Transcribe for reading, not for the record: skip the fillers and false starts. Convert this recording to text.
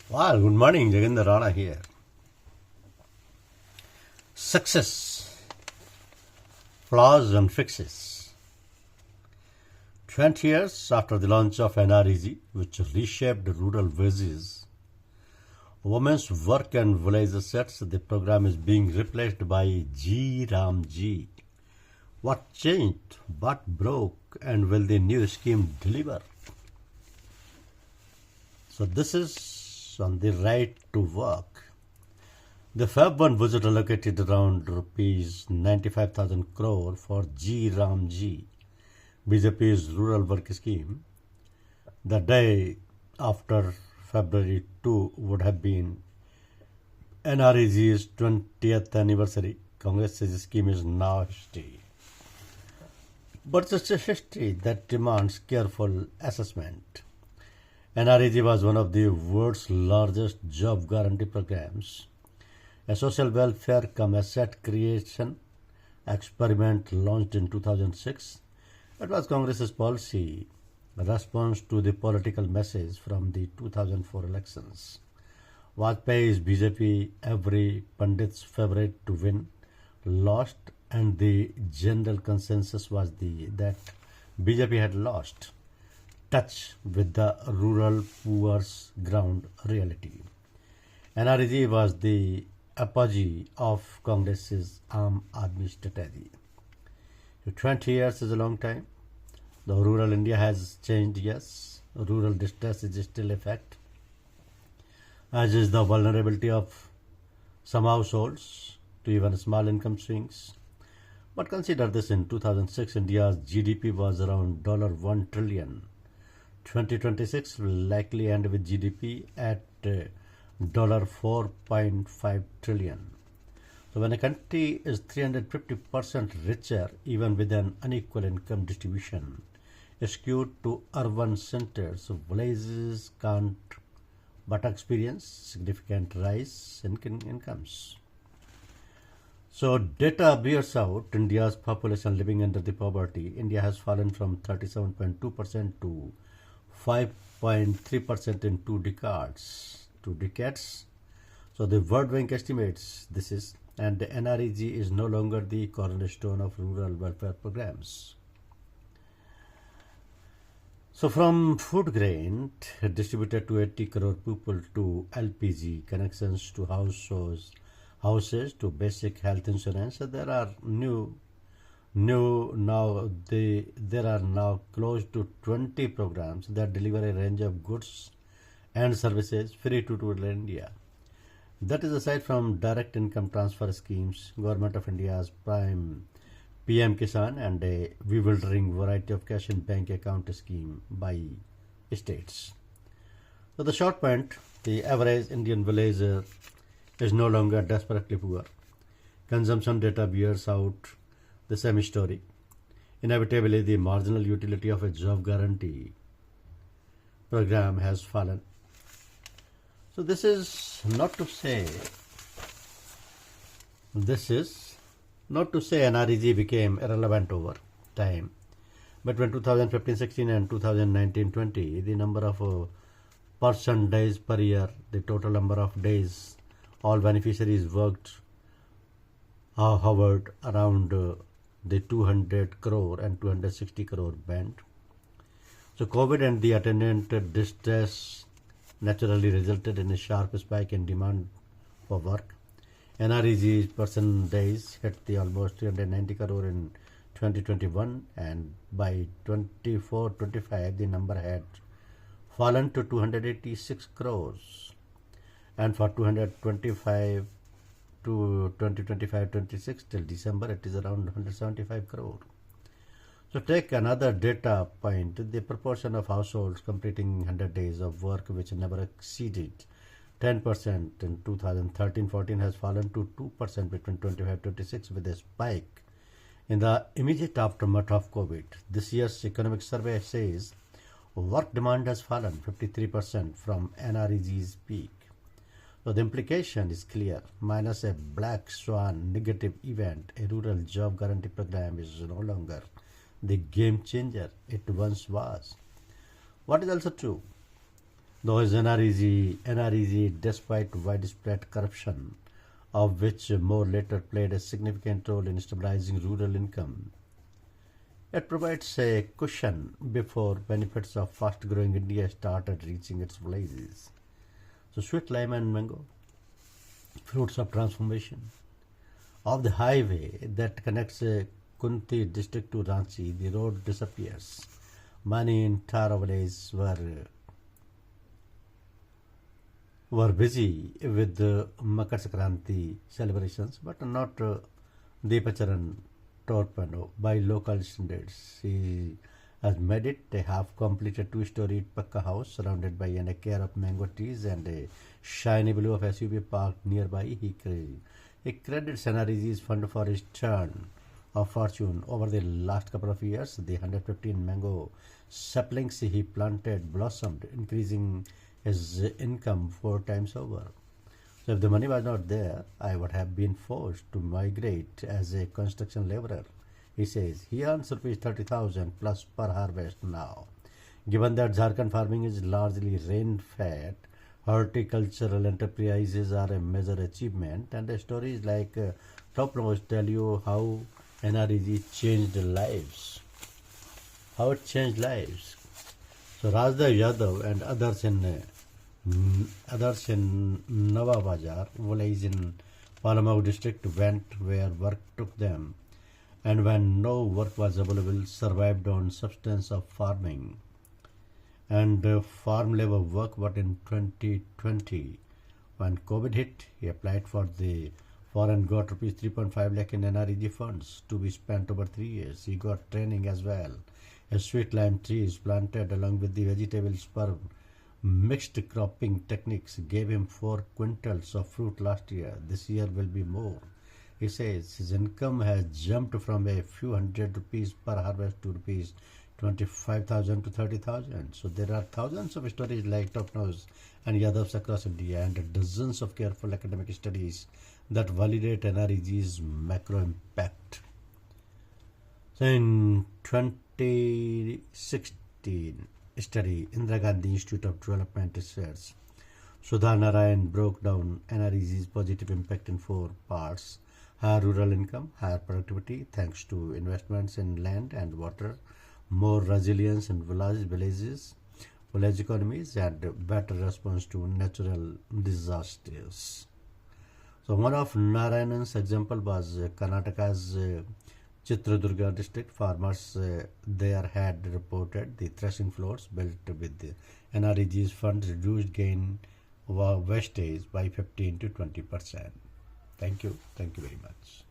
Well, good morning, Jagender Rana here. Success, flaws and fixes. 20 years after the launch of NREG, which reshaped rural villages, women's work and village assets, the program is being replaced by G Ram G. What changed? What broke? And will the new scheme deliver? So this is on the right to work. The Feb 1 budget allocated around rupees 95,000 crore for G Ram G, BJP's rural work scheme. The day after February 2 would have been NREG's 20th anniversary. Congress's scheme is now history. But it's a history that demands careful assessment. NREG was one of the world's largest job guarantee programs, a social welfare cum asset creation experiment launched in 2006. It was Congress's policy response to the political message from the 2004 elections. Vajpayee's BJP, every pundit's favorite to win, lost, and the general consensus was that BJP had lost touch with the rural poor's ground reality. NREG was the apogee of Congress's Aam Aadmi strategy. 20 years is a long time. The rural India has changed, yes. Rural distress is still a fact, as is the vulnerability of some households to even small income swings. But consider this: in 2006, India's GDP was around $1 trillion. 2026 will likely end with GDP at $4.5 trillion. So when a country is 350% richer, even with an unequal income distribution skewed to urban centers, villages can't but experience significant rise in incomes. So data bears out India's population living under the poverty. India has fallen from 37.2% to 5.3% in 2 decades. So the World Bank estimates this is, and the NREG is no longer the cornerstone of rural welfare programs. So from food grain distributed to 80 crore people to LPG connections to houses to basic health insurance, there are there are now close to 20 programs that deliver a range of goods and services free to rural India. That is aside from direct income transfer schemes, Government of India's PM Kisan, and a bewildering variety of cash in bank account scheme by states. So the short point: the average Indian villager is no longer desperately poor. Consumption data bears out the same story. Inevitably, the marginal utility of a job guarantee program has fallen. So this is not to say NREG became irrelevant over time. Between 2015-16 and 2019-20, the number of person days per year, the total number of days all beneficiaries worked, hovered around the 200 crore and 260 crore band. So COVID and the attendant distress naturally resulted in a sharp spike in demand for work. NREG's person days hit the almost 390 crore in 2021, and by 24-25 the number had fallen to 286 crores, and for 225 to 2025-26 till December it is around 175 crore. So take another data point: the proportion of households completing 100 days of work which never exceeded 10% in 2013-14 has fallen to 2% between 25-26, with a spike in the immediate aftermath of COVID. This year's economic survey says work demand has fallen 53% from NREG's peak. So the implication is clear: minus a black swan negative event, a rural job guarantee program is no longer the game changer it once was. What is also true: Though NREG, despite widespread corruption, of which more later played a significant role in stabilizing rural income, it provides a cushion before benefits of fast-growing India started reaching its villages. So sweet lime and mango, fruits of transformation. Of the highway that connects Kunti district to Ranchi, the road disappears. Many entire villages were busy with the Makar Sankranti celebrations, but not Deepacharan Torpedo by local standards. He has made it a half-completed two-storied Pakka house surrounded by an acre of mango trees and a shiny blue of SUV parked nearby. He credits NREG's fund for his turn of fortune over the last couple of years. The 115 mango saplings he planted blossomed, increasing his income 4 times over. So if the money was not there, I would have been forced to migrate as a construction laborer. He says he earns rupees 30,000 plus per harvest now. Given that Jharkhand farming is largely rain-fed, horticultural enterprises are a major achievement, and stories like Top Nose tell you how NREG changed lives. How it changed lives. So Rajdev Yadav and others in Nawabazar village in Palamau district went where work took them, and when no work was available, survived on substance of farming and farm labor work. But in 2020, when COVID hit, he applied for and got rupees 3.5 lakh in NREG funds to be spent over 3 years. He got training as well. A sweet lime tree is planted along with the vegetable sperm. Mixed cropping techniques gave him 4 quintals of fruit last year. This year will be more. He says his income has jumped from a few hundred rupees per harvest to rupees 25,000 to 30,000. So there are thousands of stories like Topnose and Yadavs across India and dozens of careful academic studies that validate NREG's macro impact. So in 2016 study, Indira Gandhi Institute of Development Research, Sudha Narayan broke down NREG's positive impact in 4 parts: higher rural income, higher productivity thanks to investments in land and water, more resilience in village economies, and better response to natural disasters. So one of Narayanan's example was Karnataka's Chitradurga district. Farmers there had reported the threshing floors built with the NREG's funds reduced gain wastage by 15 to 20%. Thank you very much.